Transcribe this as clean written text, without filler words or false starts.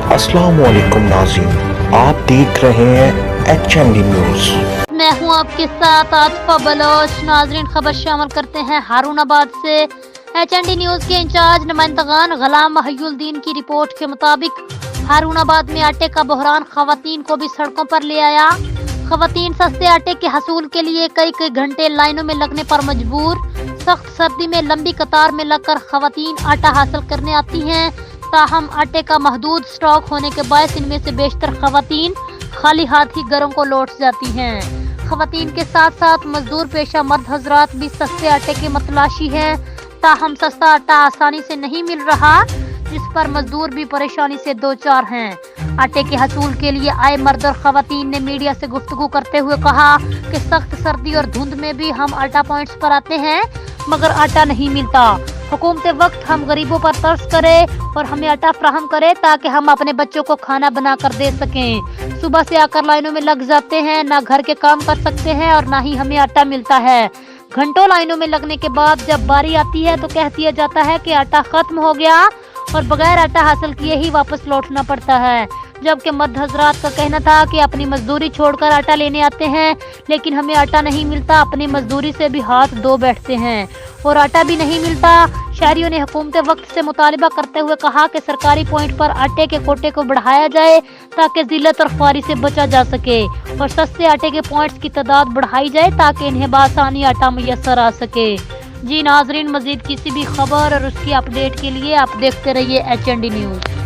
अस्सलाम वालेकुम नाज़रीन, आप देख रहे हैं HND न्यूज़। मैं हूं आपके साथ आतिफा बलोच। नाजरीन, खबर शामिल करते हैं हारूनाबाद से। HND न्यूज़ के इंचार्ज नुमाइंदगान गुलाम महिउद्दीन की रिपोर्ट के मुताबिक हारूनाबाद में आटे का बहरान खवातीन को भी सड़कों पर ले आया। खवातीन सस्ते आटे के हसूल के लिए कई कई घंटे लाइनों में लगने पर मजबूर। सख्त सर्दी में लंबी कतार में लगकर खवातीन आटा हासिल करने आती हैं। ताहम आटे का महदूद स्टॉक होने के बायस इनमें से बेशतर खवातीन खाली हाथ ही घरों को लौट जाती हैं। खवातीन के साथ साथ मजदूर पेशा मर्द हजरात भी सस्ते आटे के मतलाशी हैं। ताहम सस्ता आटा आसानी से नहीं मिल रहा, जिस पर मजदूर भी परेशानी से दो चार हैं। आटे के हसूल के लिए आए मर्द और खवातीन ने मीडिया से गुफ्तगू करते हुए कहा कि सख्त सर्दी और धुंध में भी हम आटा पॉइंट्स पर आते हैं मगर आटा नहीं मिलता। हुकूमत वक्त हम गरीबों पर तरस करे और हमें आटा फ्राहम करे ताकि हम अपने बच्चों को खाना बना कर दे सकें। सुबह से आकर लाइनों में लग जाते हैं, ना घर के काम कर सकते हैं और ना ही हमें आटा मिलता है। घंटों लाइनों में लगने के बाद जब बारी आती है तो कह दिया जाता है कि आटा खत्म हो गया और बगैर आटा हासिल किए ही वापस लौटना पड़ता है। जबकि मर्द हजरात का कहना था कि अपनी मजदूरी छोड़कर आटा लेने आते हैं लेकिन हमें आटा नहीं मिलता, अपनी मजदूरी से भी हाथ धो बैठते हैं और आटा भी नहीं मिलता। शहरियों ने हुकूमत वक्त से मुतालिबा करते हुए कहा कि सरकारी पॉइंट पर आटे के कोटे को बढ़ाया जाए ताकि जिल्लत और ख्वारी से बचा जा सके और सस्ते आटे के पॉइंट्स की तादाद बढ़ाई जाए ताकि इन्हें बआसानी आटा मुयस्सर आ सके। जी नाजरीन, मजीद किसी भी खबर और उसकी अपडेट के लिए आप देखते रहिए HND न्यूज़।